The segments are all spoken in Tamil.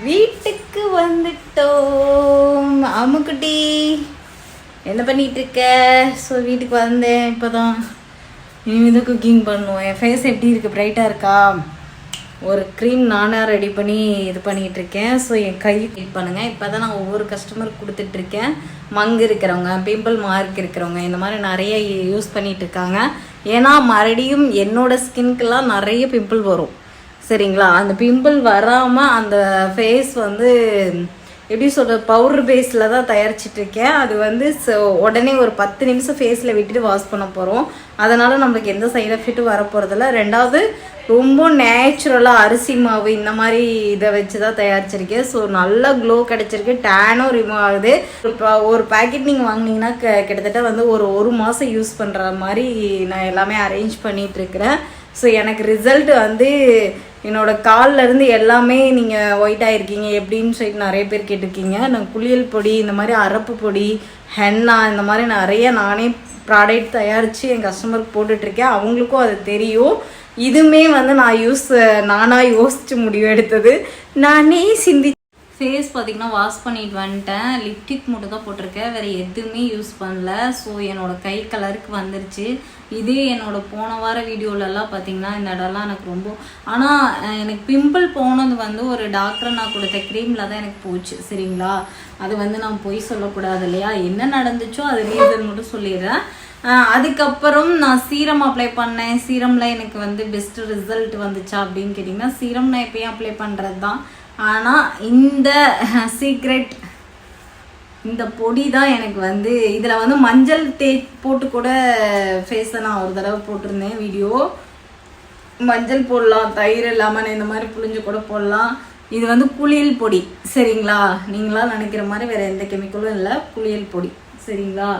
வீட்டுக்கு வந்துட்டோம். அம்முக்குட்டி என்ன பண்ணிட்டு இருக்க? ஸோ வீட்டுக்கு வந்தேன் இப்போதான். இனிமேல் குக்கிங் பண்ணுவோம். என் ஃபேஸ் எப்படி இருக்குது? பிரைட்டாக இருக்கா? ஒரு க்ரீம் நானாக ரெடி பண்ணி இது பண்ணிகிட்ருக்கேன். ஸோ என் கை க்ளீன் பண்ணுங்கள். இப்போ தான் நான் ஒவ்வொரு கஸ்டமருக்கு கொடுத்துட்ருக்கேன். மங்கு இருக்கிறவங்க, பிம்பிள் மார்க் இருக்கிறவங்க, இந்த மாதிரி நிறைய யூஸ் பண்ணிகிட்ருக்காங்க. ஏன்னா மறுபடியும் என்னோடய ஸ்கின்க்கெலாம் நிறைய பிம்பிள் வரும். சரிங்களா? அந்த பிம்பிள் வராமல் அந்த ஃபேஸ் வந்து எப்படி சொல்கிறது, பவுடர் பேஸில் தான் தயாரிச்சிட்ருக்கேன். அது வந்து உடனே ஒரு 10 நிமிஷம் ஃபேஸில் விட்டுட்டு வாஷ் பண்ண போகிறோம். அதனால் நம்மளுக்கு எந்த சைட் எஃபெக்ட்டும் வரப்போகிறதில்ல. ரெண்டாவது ரொம்ப நேச்சுரலாக அரிசி மாவு இந்த மாதிரி இதை வச்சு தான் தயாரிச்சிருக்கேன். ஸோ நல்ல க்ளோ கிடச்சிருக்கு. டேனும் ரிமூவ் ஆகுது. ஒரு பேக்கெட் நீங்கள் வாங்கினீங்கன்னா கிட்டத்தட்ட வந்து ஒரு மாதம் யூஸ் பண்ணுற மாதிரி நான் எல்லாமே அரேஞ்ச் பண்ணிகிட்ருக்கிறேன். ஸோ எனக்கு ரிசல்ட் வந்து என்னோடய கால்லேருந்து எல்லாமே நீங்கள் ஒயிட் ஆகிருக்கீங்க எப்படின்னு சொல்லிட்டு நிறைய பேர் கேட்டிருக்கீங்க. நான் குளியல் பொடி, இந்த மாதிரி அரப்பு பொடி, ஹென்னா, இந்த மாதிரி நிறைய நானே ப்ராடக்ட் தயாரித்து என் கஸ்டமருக்கு போட்டுட்ருக்கேன். அவங்களுக்கும் அது தெரியும். இதுவுமே வந்து நானாக யோசித்து முடிவு எடுத்தது, நானே சிந்தி. ஃபேஸ் பார்த்திங்கன்னா வாஷ் பண்ணிட்டு வந்துட்டேன். லிப்டிக் மட்டும் தான் போட்டிருக்கேன், வேறு எதுவுமே யூஸ் பண்ணல. ஸோ என்னோடய கை கலருக்கு வந்துருச்சு. இதே என்னோடய போன வார வீடியோலலாம் பார்த்திங்கன்னா இந்த இடம்லாம் எனக்கு ரொம்ப, ஆனால் எனக்கு பிம்பிள் போனது வந்து ஒரு டாக்டர் நான் கொடுத்த க்ரீமில் தான் எனக்கு போச்சு. சரிங்களா? அது வந்து நான் பொய் சொல்லக்கூடாது இல்லையா? என்ன நடந்துச்சோ அது ரீசன் மட்டும் சொல்லிடுறேன். அதுக்கப்புறம் நான் சீரம் அப்ளை பண்ணேன். சீரமில் எனக்கு வந்து பெஸ்ட் ரிசல்ட் வந்துச்சா அப்படின்னு கேட்டிங்கன்னா, சீரம் நான் எப்பயும் அப்ளை பண்ணுறது தான். ஆனால் இந்த சீக்ரெட், இந்த பொடி தான் எனக்கு வந்து, இதில் வந்து மஞ்சள் போட்டு கூட ஃபேஸை நான் ஒரு தடவை போட்டிருந்தேன் வீடியோ. மஞ்சள் போடலாம், தயிர் லெமன் இந்த மாதிரி புளிஞ்சு கூட போடலாம். இது வந்து குளியல் பொடி. சரிங்களா? நீங்களாம் நினைக்கிற மாதிரி வேறு எந்த கெமிக்கலும் இல்லை, குளியல் பொடி. சரிங்களா?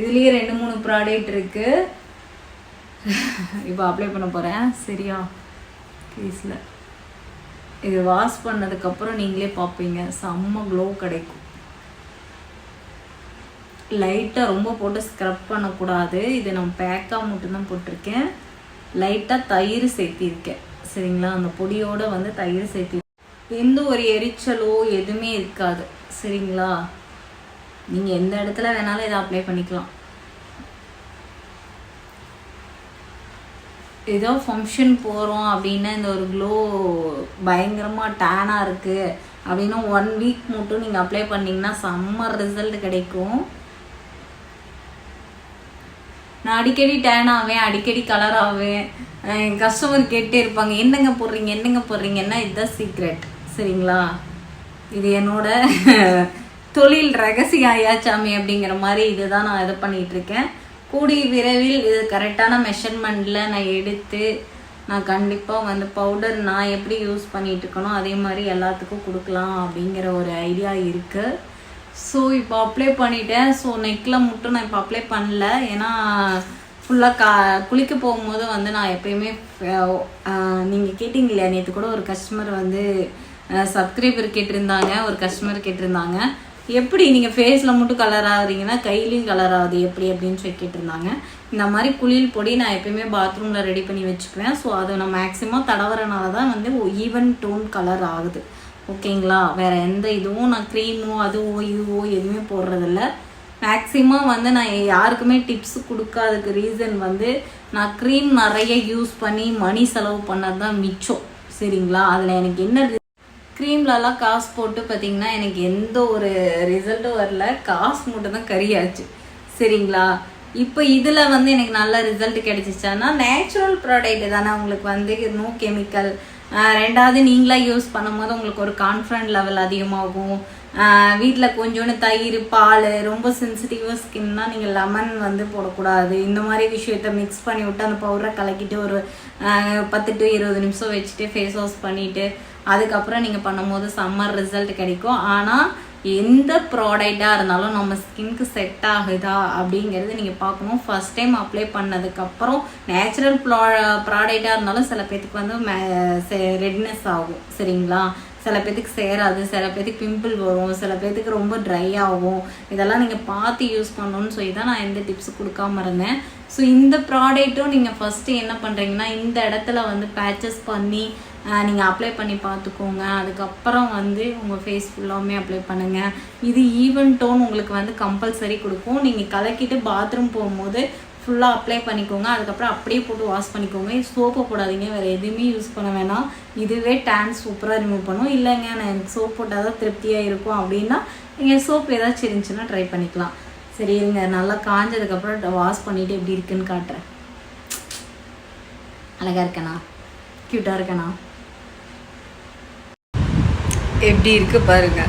இதுலேயே 2-3 ப்ராடக்ட் இருக்குது. இப்போ அப்ளை பண்ண போகிறேன். சரியா? ஃபேஸில் இது வாஷ் பண்ணதுக்கப்புறம் நீங்களே பார்ப்பீங்க, செம்ம க்ளோ கிடைக்கும். லைட்டாக ரொம்ப போட்டு ஸ்க்ரப் பண்ணக்கூடாது. இது நம்ம பேக்காக மட்டும்தான் போட்டிருக்கேன். லைட்டாக தயிர் சேர்த்திருக்கேன். சரிங்களா? அந்த பொடியோடு வந்து தயிர் சேர்த்தி, எந்த ஒரு எரிச்சலோ எதுவுமே இருக்காது. சரிங்களா? நீங்கள் எந்த இடத்துல வேணாலும் இதை அப்ளை பண்ணிக்கலாம். ஏதோ ஃபங்க்ஷன் போகிறோம் அப்படின்னா இந்த ஒரு க்ளோ பயங்கரமாக டேனாக இருக்குது அப்படின்னா 1 வீக் மட்டும் நீங்கள் அப்ளை பண்ணிங்கன்னா செம்ம ரிசல்ட் கிடைக்கும். நான் அடிக்கடி டேன் ஆவேன், அடிக்கடி கலர் ஆவேன். என் கஸ்டமர் கேட்டே இருப்பாங்க, என்னங்க போடுறீங்கன்னா இதுதான் சீக்ரெட். சரிங்களா? இது என்னோட தொழில் ரகசியம் ஆயாச்சாமி அப்படிங்கிற மாதிரி இதுதான் நான் இது பண்ணிகிட்ருக்கேன். கூடிய விரைவில் இது கரெக்டான மெஷர்மெண்ட்டில் நான் எடுத்து நான் கண்டிப்பாக வந்து பவுடர் நான் எப்படி யூஸ் பண்ணிகிட்டு இருக்கணும் அதே மாதிரி எல்லாத்துக்கும் கொடுக்கலாம் அப்படிங்கிற ஒரு ஐடியா இருக்குது. ஸோ இப்போ அப்ளை பண்ணிட்டேன். ஸோ நெக்கில் மட்டும் நான் இப்போ அப்ளை பண்ணல, ஏன்னா ஃபுல்லாக குளிக்க போகும்போது வந்து நான் எப்பயுமே நீங்கள் கேட்டிங்க இல்லையா, நேற்று கூட ஒரு கஸ்டமர் வந்து சப்ஸ்கிரைபர் கேட்டிருந்தாங்க, ஒரு கஸ்டமர் கேட்டிருந்தாங்க, எப்படி நீங்கள் ஃபேஸில் மட்டும் கலர் ஆகுறீங்கன்னா கையிலையும் கலர் ஆகுது எப்படி அப்படின்னு சொல்லி கேட்டிருந்தாங்க. இந்த மாதிரி குளியல் பொடி நான் எப்பயுமே பாத்ரூமில் ரெடி பண்ணி வச்சுக்குவேன். ஸோ அதை நான் மேக்ஸிமம் தடவுறனால தான் வந்து ஈவன் டோன் கலர் ஆகுது. ஓகேங்களா? வேறு எந்த இதுவும் நான் க்ரீமோ அதுவோ இதுவோ எதுவுமே போடுறதில்ல. மேக்ஸிமம் வந்து நான் யாருக்குமே டிப்ஸ் கொடுக்காததுக்கு ரீசன் வந்து நான் க்ரீம் நிறைய யூஸ் பண்ணி மணி செலவு பண்ணது தான் மிச்சம். சரிங்களா? அதில் எனக்கு என்ன க்ரீம்லலாம் காசு போட்டு பார்த்திங்கன்னா எனக்கு எந்த ஒரு ரிசல்ட்டும் வரல, காசு மட்டும் தான் கரியாச்சு. சரிங்களா? இப்போ இதில் வந்து எனக்கு நல்ல ரிசல்ட் கிடைச்சிச்சான்னா நேச்சுரல் ப்ராடக்ட் தானே, உங்களுக்கு வந்து நோ கெமிக்கல். ரெண்டாவது நீங்களாக யூஸ் பண்ணும்போது உங்களுக்கு ஒரு கான்ஃபிடன்ட் லெவல் அதிகமாகும். வீட்டில் கொஞ்சோண்டு தயிர், பால், ரொம்ப சென்சிட்டிவாக ஸ்கின்னா நீங்கள் லெமன் வந்து போடக்கூடாது. இந்த மாதிரி விஷயத்த மிக்ஸ் பண்ணி விட்டு அந்த பவுடரை கலக்கிட்டு ஒரு 10 to 20 நிமிஷம் வச்சுட்டு ஃபேஸ் வாஷ் பண்ணிவிட்டு அதுக்கப்புறம் நீங்கள் பண்ணும்போது சம்மர் ரிசல்ட் கிடைக்கும். ஆனால் எந்த ப்ராடக்டாக இருந்தாலும் நம்ம ஸ்கின்க்கு செட் ஆகுதா அப்படிங்கிறது நீங்கள் பார்க்கணும். ஃபஸ்ட் டைம் அப்ளை பண்ணதுக்கப்புறம் நேச்சுரல் ப்ராடக்டாக இருந்தாலும் சில பேர்த்துக்கு வந்து ரெட்னஸ் ஆகும். சரிங்களா? சில பேர்த்துக்கு சேராது, சில பேர்த்துக்கு பிம்பிள் வரும், சில பேர்த்துக்கு ரொம்ப ட்ரை ஆகும். இதெல்லாம் நீங்கள் பார்த்து யூஸ் பண்ணணும்னு சொல்லி தான் நான் எந்த டிப்ஸ் கொடுக்காம இருந்தேன். ஸோ இந்த ப்ராடக்ட்டும் நீங்கள் ஃபஸ்ட்டு என்ன பண்ணுறீங்கன்னா இந்த இடத்துல வந்து பேச்சஸ் பண்ணி நீங்கள் அப்ளை பண்ணி பார்த்துக்கோங்க. அதுக்கப்புறம் வந்து உங்கள் ஃபேஸ் ஃபுல்லாமே அப்ளை பண்ணுங்கள். இது ஈவன் டோன் உங்களுக்கு வந்து கம்பல்சரி கொடுக்கும். நீங்கள் கலக்கிட்டு பாத்ரூம் போகும்போது ஃபுல்லாக அப்ளை பண்ணிக்கோங்க. அதுக்கப்புறம் அப்படியே போட்டு வாஷ் பண்ணிக்கோங்க. சோப்பை போடாதீங்க, வேறு எதுவுமே யூஸ் பண்ண வேணாம். இதுவே டேன் சூப்பராக ரிமூவ் பண்ணும். இல்லைங்க நான் எனக்கு சோப் போட்டால் தான் திருப்தியாக இருக்கும் அப்படின்னா நீங்கள் சோப் ஏதாச்சும் இருந்துச்சுன்னா ட்ரை பண்ணிக்கலாம். சரி இருங்க, நல்லா காஞ்சதுக்கப்புறம் வாஷ் பண்ணிவிட்டு எப்படி இருக்குன்னு காட்டுறேன். அழகாக இருக்கேண்ணா, க்யூட்டாக இருக்கேண்ணா, எப்படி இருக்கு பாருங்க.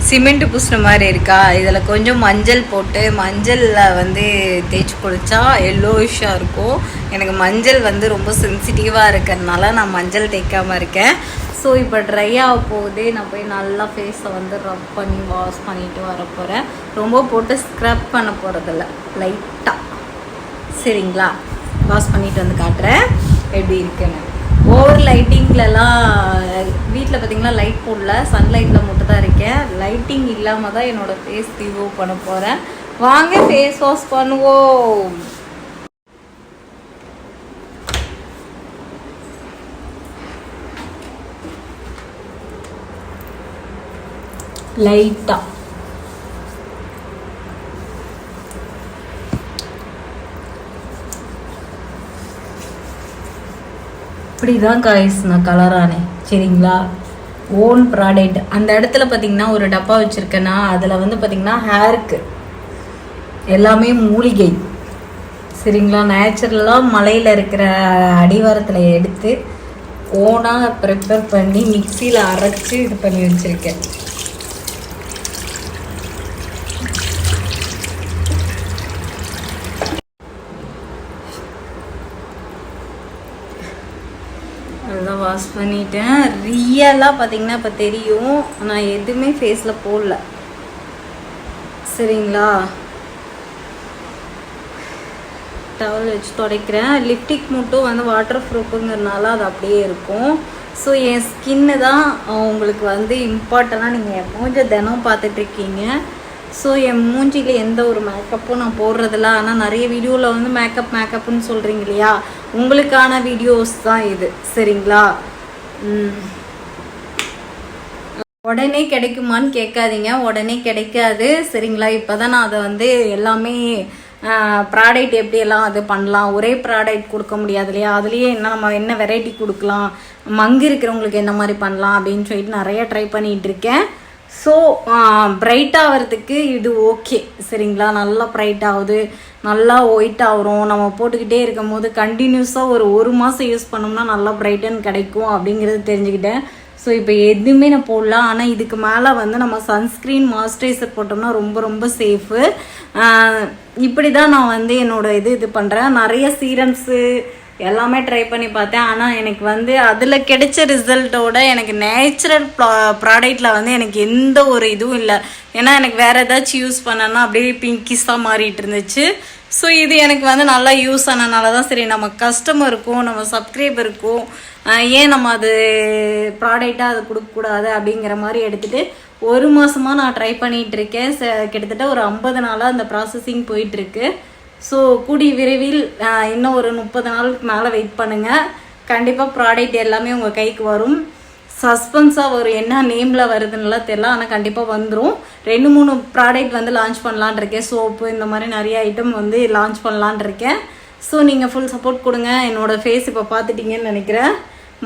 சிமெண்ட் பூசின மாதிரி இருக்கா. இதில் கொஞ்சம் மஞ்சள் போட்டு மஞ்சளில் வந்து தேய்ச்சி குளித்தா எல்லோயிஷாக இருக்கும். எனக்கு மஞ்சள் வந்து ரொம்ப சென்சிட்டிவாக இருக்கிறதுனால நான் மஞ்சள் தேய்க்காமல் இருக்கேன். ஸோ இப்போ ட்ரை ஆக போகுது. நான் போய் நல்லா ஃபேஸை வந்து ரப் பண்ணி வாஷ் பண்ணிட்டு வர போகிறேன். ரொம்ப போட்டு ஸ்க்ரப் பண்ண போகிறதில்ல, லைட்டாக. சரிங்களா, வாஷ் பண்ணிட்டு வந்து காட்டுறேன் எப்படி இருக்குன்னு. ஓவர் லைட்டிங்லலாம் வீட்டில் பார்த்தீங்கன்னா லைட் போடல, சன்லைட்டில் மட்டும் தான் இருக்கேன். லைட்டிங் இல்லாமல் தான் என்னோடய ஃபேஸ் ரிமூவ் பண்ண போகிறேன். வாங்க ஃபேஸ் வாஷ் பண்ணுவோம். லைட்டாக இப்படி தான் காய்ஸ் நான் கலரானேன். சரிங்களா, ஓன் ப்ராடக்ட். அந்த இடத்துல பார்த்தீங்கன்னா ஒரு டப்பா வச்சுருக்கேன்னா அதில் வந்து பார்த்திங்கன்னா ஹேருக்கு எல்லாமே மூலிகை. சரிங்களா, நேச்சுரலாக மலையில் இருக்கிற அடிவாரத்தில் எடுத்து ஓனாக ப்ரிப்பேர் பண்ணி மிக்சியில் அரைச்சி இது பண்ணி வச்சுருக்கேன். அதுதான் வாஷ் பண்ணிட்டேன். ரியலாக பார்த்தீங்கன்னா இப்போ தெரியும், நான் எதுவுமே ஃபேஸில் போடல. சரிங்களா, டவல் வச்சு துடைக்கிறேன். லிப்டிக் மட்டும் வந்து வாட்டர் ப்ரூஃபுங்கிறதுனால அது அப்படியே இருக்கும். ஸோ என் ஸ்கின்னு தான் உங்களுக்கு வந்து இம்பார்ட்டண்ட்டாக நீங்கள் என் மூஞ்ச தினம் பார்த்துட்ருக்கீங்க. ஸோ என் மூஞ்சியில் எந்த ஒரு மேக்கப்பும் நான் போடுறதில்ல. ஆனால் நிறைய வீடியோவில் வந்து மேக்கப்னு சொல்கிறீங்க இல்லையா, உங்களுக்கான வீடியோஸ் தான் இது. சரிங்களா, உடனே கிடைக்குமான்னு கேட்காதீங்க, உடனே கிடைக்காது. சரிங்களா, இப்போ தான் நான் அதை வந்து எல்லாமே ப்ராடக்ட் எப்படியெல்லாம் அது பண்ணலாம், ஒரே ப்ராடக்ட் கொடுக்க முடியாது இல்லையா, அதுலேயே நம்ம என்ன வெரைட்டி கொடுக்கலாம், மங்கு இருக்கிறவங்களுக்கு என்ன மாதிரி பண்ணலாம் அப்படின்னு சொல்லிட்டு நிறைய ட்ரை பண்ணிகிட்டு இருக்கேன். ஸோ பிரைட் ஆகிறதுக்கு இது ஓகே. சரிங்களா, நல்லா பிரைட் ஆகுது, நல்லா ஒயிட் ஆகிறோம். நம்ம போட்டுக்கிட்டே இருக்கும் போது கண்டினியூஸாக ஒரு மாதம் யூஸ் பண்ணோம்னா நல்லா பிரைட்டன் கிடைக்கும் அப்படிங்கிறது தெரிஞ்சுக்கிட்டேன். ஸோ இப்போ எதுவுமே நான் போடலாம். ஆனால் இதுக்கு மேலே வந்து நம்ம சன்ஸ்க்ரீன் மாய்ஸ்சரைசர் போட்டோம்னா ரொம்ப ரொம்ப சேஃபு. இப்படி தான் நான் வந்து என்னோடய இது பண்ணுறேன். நிறைய சீரம்ஸு எல்லாமே ட்ரை பண்ணி பார்த்தேன். ஆனால் எனக்கு வந்து அதில் கிடைச்ச ரிசல்ட்டோட எனக்கு நேச்சுரல் ப்ராடக்டில் வந்து எனக்கு எந்த ஒரு இதுவும் இல்லை. ஏன்னா எனக்கு வேறு ஏதாச்சும் யூஸ் பண்ணேன்னா அப்படியே பிங்கிஸாக மாறிட்டு இருந்துச்சு. ஸோ இது எனக்கு வந்து நல்லா யூஸ் ஆனதுனால தான் சரி, நம்ம கஸ்டமருக்கும் நம்ம சப்ஸ்கிரைபருக்கும் ஏன் நம்ம அது ப்ராடக்டாக அதை கொடுக்கக்கூடாது அப்படிங்கிற மாதிரி எடுத்துகிட்டு ஒரு மாதமாக நான் ட்ரை பண்ணிகிட்ருக்கேன். கிட்டத்தட்ட ஒரு 50 நாளாக அந்த ப்ராசஸிங் போயிட்டுருக்கு. ஸோ கூடிய விரைவில் இன்னும் ஒரு 30 நாளுக்கு மேலே வெயிட் பண்ணுங்கள். கண்டிப்பாக ப்ராடக்ட் எல்லாமே உங்கள் கைக்கு வரும். சஸ்பென்ஸாக வரும், என்ன நேமில் வருதுன்னுலாம் தெரியல, ஆனால் கண்டிப்பாக வந்துடும். 2-3 ப்ராடக்ட் வந்து லான்ச் பண்ணலான் இருக்கேன். சோப்பு இந்த மாதிரி நிறைய ஐட்டம் வந்து லான்ச் பண்ணலான் இருக்கேன். ஸோ நீங்கள் ஃபுல் சப்போர்ட் கொடுங்க. என்னோடய ஃபேஸ் இப்போ பார்த்துட்டிங்கன்னு நினைக்கிறேன்.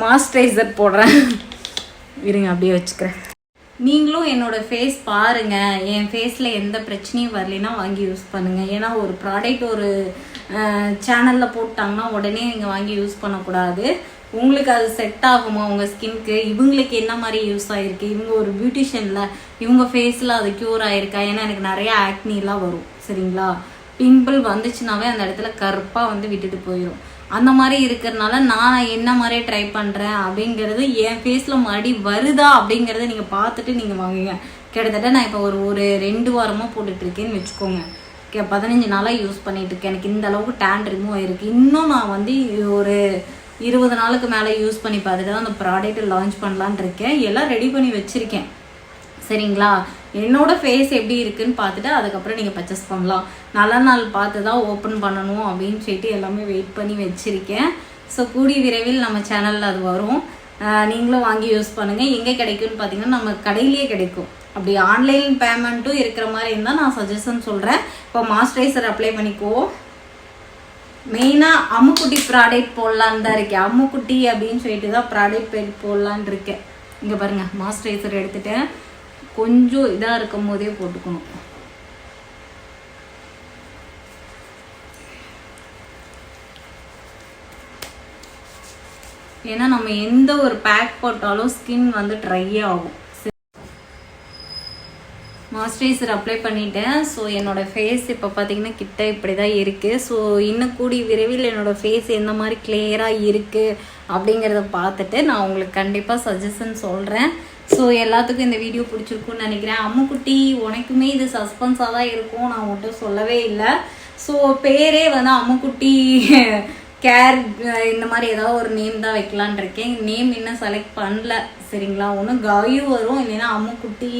மாய்ஸ்சரைசர் போடுறேன், இருங்க அப்படியே வச்சுக்கிறேன். நீங்களும் என்னோடய ஃபேஸ் பாருங்கள். என் ஃபேஸில் எந்த பிரச்சனையும் வரலைன்னா வாங்கி யூஸ் பண்ணுங்கள். ஏன்னா ஒரு ப்ராடக்ட் ஒரு சேனலில் போட்டாங்கன்னா உடனே நீங்கள் வாங்கி யூஸ் பண்ணக்கூடாது. உங்களுக்கு அது செட் ஆகுமா உங்கள் ஸ்கின்க்கு, இவங்களுக்கு என்ன மாதிரி யூஸ் ஆகிருக்கு, இவங்க ஒரு பியூட்டிஷியனில் இவங்க ஃபேஸில் அது க்யூர் ஆகிருக்கா. ஏன்னா எனக்கு நிறையா ஆக்னிலாம் வரும். சரிங்களா, பிம்பிள் வந்துச்சுனாவே அந்த இடத்துல கருப்பாக வந்து விட்டுட்டு போயிடும். அந்த மாதிரி இருக்கிறதுனால நான் என்ன மாதிரி ட்ரை பண்ணுறேன் அப்படிங்கிறது என் ஃபேஸில் மறுபடியும் வருதா அப்படிங்கிறத நீங்கள் பார்த்துட்டு நீங்கள் வாங்குங்க. கிட்டத்தட்ட நான் இப்போ ஒரு 2 வாரமாக போட்டுட்ருக்கேன்னு வச்சுக்கோங்க. 15 நாளாக யூஸ் பண்ணிகிட்ருக்கேன். எனக்கு இந்த அளவுக்கு டேன் ரிமூவ் ஆகிருக்கு. இன்னும் நான் வந்து ஒரு 20 நாளுக்கு மேலே யூஸ் பண்ணி பார்த்துட்டு தான் அந்த ப்ராடக்ட் லான்ச் பண்ணலான் இருக்கேன். எல்லாம் ரெடி பண்ணி வச்சுருக்கேன். சரிங்களா, என்னோடய ஃபேஸ் எப்படி இருக்குன்னு பார்த்துட்டு அதுக்கப்புறம் நீங்கள் பர்ச்சேஸ் பண்ணலாம். நல்ல நாள் பார்த்து தான் ஓப்பன் பண்ணணும் அப்படின்னு சொல்லிட்டு எல்லாமே வெயிட் பண்ணி வச்சுருக்கேன். ஸோ கூடிய விரைவில் நம்ம சேனலில் அது வரும். நீங்களும் வாங்கி யூஸ் பண்ணுங்கள். எங்கே கிடைக்கும்னு பார்த்தீங்கன்னா நம்ம கடையிலேயே கிடைக்கும். அப்படி ஆன்லைன் பேமெண்ட்டும் இருக்கிற மாதிரி இருந்தால் நான் சஜஷன் சொல்கிறேன். இப்போ மாய்ஸ்சரைசர் அப்ளை பண்ணிக்குவோம். மெயினாக அம்முக்குட்டி ப்ராடக்ட் போடலான்னு தான் இருக்கேன். அம்முக்குட்டி அப்படின்னு சொல்லிட்டு தான் ப்ராடக்ட் போடலான்னு இருக்கேன். இங்கே பாருங்கள், மாய்ஸ்சரைசர் எடுத்துட்டேன். கொஞ்சம் இதாக இருக்கும் போதே போட்டுக்கணும். ஏன்னா நம்ம எந்த ஒரு பேக் போட்டாலும் ஸ்கின் வந்து ட்ரை ஆகும். மாய்ஸ்சரைசர் அப்ளை பண்ணிட்டேன். ஸோ என்னோடய ஃபேஸ் இப்போ பார்த்தீங்கன்னா கிட்ட இப்படி தான் இருக்குது. ஸோ இன்னும் கூடி விரைவில் என்னோடய ஃபேஸ் எந்த மாதிரி கிளியராக இருக்குது அப்படிங்கிறத பார்த்துட்டு நான் உங்களுக்கு கண்டிப்பாக சஜஷன் சொல்கிறேன். ஸோ எல்லாத்துக்கும் இந்த வீடியோ பிடிச்சிருக்குன்னு நினைக்கிறேன். அம்முக்குட்டி உனக்குமே இது சஸ்பென்ஸாக தான் இருக்கும், நான் மட்டும் சொல்லவே இல்லை. ஸோ பேரே வந்து அம்முக்குட்டி கேர் இந்த மாதிரி ஏதாவது ஒரு நேம் தான் வைக்கலான் இருக்கேன். நேம் இன்னும் செலக்ட் பண்ணல சரிங்களா. ஒன்று காயு வரும், இல்லைன்னா அம்முக்குட்டி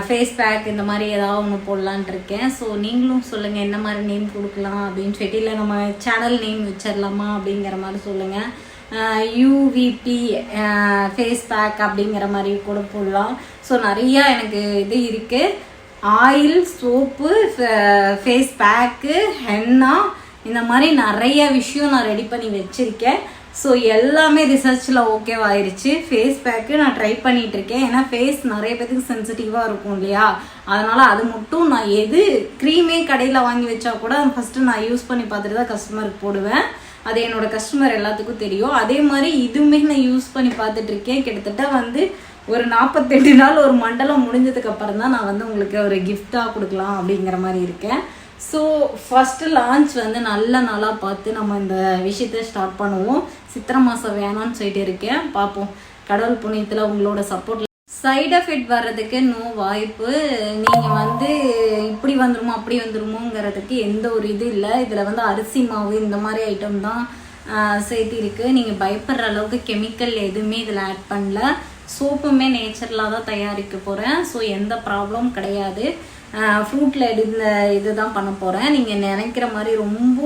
ஃபேஸ் பேக் இந்த மாதிரி ஏதாவது ஒன்று போடலான் இருக்கேன். ஸோ நீங்களும் சொல்லுங்கள் என்ன மாதிரி நேம் கொடுக்கலாம் அப்படின்னு சொல்லிட்டு, இல்லை நம்ம சேனல் நேம் வச்சிடலாமா அப்படிங்கிற மாதிரி சொல்லுங்கள். யூவிபி ஃபேஸ் பேக் அப்படிங்கிற மாதிரி கூட போடலாம். ஸோ நிறையா எனக்கு இது இருக்குது. Oil, soap, face pack, henna, இந்த மாதிரி நிறைய விஷயம் நான் ரெடி பண்ணி வச்சுருக்கேன். ஸோ எல்லாமே ரிசர்ச்சில் ஓகேவாயிருச்சு. ஃபேஸ் பேக்கு நான் ட்ரை பண்ணிகிட்ருக்கேன். ஏன்னா ஃபேஸ் நிறைய பேருக்கு சென்சிட்டிவாக இருக்கும் இல்லையா, அதனால் அது மட்டும் நான் எது க்ரீமே கடையில் வாங்கி வச்சா கூட ஃபஸ்ட்டு நான் யூஸ் பண்ணி பார்த்துட்டு தான் கஸ்டமருக்கு போடுவேன். அது என்னோடய கஸ்டமர் எல்லாத்துக்கும் தெரியும். அதே மாதிரி இதுவுமே நான் யூஸ் பண்ணி பார்த்துட்ருக்கேன். கிட்டத்தட்ட வந்து ஒரு 48 நாள் ஒரு மண்டலம் முடிஞ்சதுக்கப்புறம் தான் நான் வந்து உங்களுக்கு ஒரு கிஃப்டாக கொடுக்கலாம் அப்படிங்கிற மாதிரி இருக்கேன். ஸோ ஃபஸ்ட்டு லான்ச் வந்து நல்ல நாளாக பார்த்து நம்ம இந்த விஷயத்த ஸ்டார்ட் பண்ணுவோம். சித்திரை மாதம் வேணான்னு சொல்லிட்டு இருக்கேன். பார்ப்போம், கடவுள் புண்ணியத்தில் உங்களோட சப்போர்ட். சைடு எஃபெக்ட் வர்றதுக்கு நோ வாய்ப்பு. நீங்கள் வந்து இப்படி வந்துருமோ அப்படி வந்துருமோங்கிறதுக்கு எந்த ஒரு இது இல்லை. இதில் வந்து அரிசி மாவு இந்த மாதிரி ஐட்டம் தான் சேர்த்திருக்கு. நீங்கள் பயப்படுற அளவுக்கு கெமிக்கல் எதுவுமே இதில் ஆட் பண்ணல. சோப்புமே நேச்சுரலாக தான் தயாரிக்க போகிறேன். ஸோ எந்த ப்ராப்ளமும் கிடையாது. ஃப்ரூட்டில் இது தான் பண்ண போகிறேன். நீங்கள் நினைக்கிற மாதிரி ரொம்ப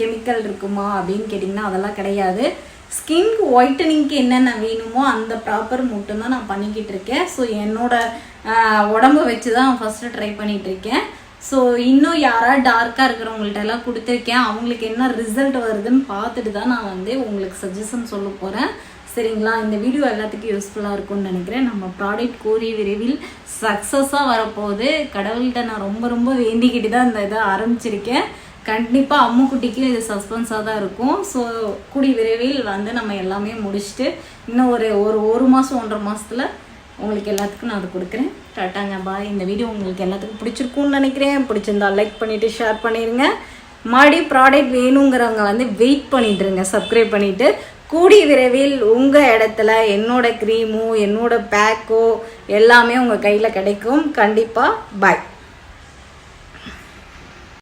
கெமிக்கல் இருக்குமா அப்படின்னு கேட்டிங்கன்னா அதெல்லாம் கிடையாது. ஸ்கின்க்கு ஒயிட்டனிங்க்கு என்னென்ன வேணுமோ அந்த ப்ராப்பர் மட்டும்தான் நான் பண்ணிக்கிட்டு இருக்கேன். ஸோ என்னோடய உடம்பை வச்சு தான் ஃபஸ்ட்டு ட்ரை பண்ணிகிட்ருக்கேன். ஸோ இன்னும் யாராவது டார்க்காக இருக்கிறவங்கள்ட்ட எல்லாம் கொடுத்துருக்கேன். அவங்களுக்கு என்ன ரிசல்ட் வருதுன்னு பார்த்துட்டு தான் நான் வந்து உங்களுக்கு சஜஷன் சொல்ல போகிறேன் சரிங்களா. இந்த வீடியோ எல்லாத்துக்கும் யூஸ்ஃபுல்லாக இருக்கும்னு நினைக்கிறேன். நம்ம ப்ராடக்ட் கூடிய விரைவில் சக்ஸஸாக வரப்போகுது. கடவுள்கிட்ட நான் ரொம்ப ரொம்ப வேண்டிக்கிட்டு தான் இந்த இதை ஆரம்பிச்சிருக்கேன். கண்டிப்பாக அம்முக்குட்டிக்கும் இது சஸ்பென்ஸாக தான் இருக்கும். ஸோ கூடிய விரைவில் வந்து நம்ம எல்லாமே முடிச்சுட்டு இன்னும் ஒரு மாதம் 1.5 மாதத்தில் உங்களுக்கு எல்லாத்துக்கும் நான் அது கொடுக்குறேன். டாட்டாங்க, பாய். இந்த வீடியோ உங்களுக்கு எல்லாத்துக்கும் பிடிச்சிருக்கும்னு நினைக்கிறேன். பிடிச்சிருந்தா லைக் பண்ணிவிட்டு ஷேர் பண்ணிடுங்க. மறுபடியும் ப்ராடக்ட் வேணுங்கிறவங்க வந்து வெயிட் பண்ணிட்டுருங்க, சப்ஸ்கிரைப் பண்ணிவிட்டு. கூடிய விரைவில் உங்கள் இடத்துல என்னோடய க்ரீமோ என்னோடய பேக்கோ எல்லாமே உங்கள் கையில் கிடைக்கும் கண்டிப்பாக. பாய்.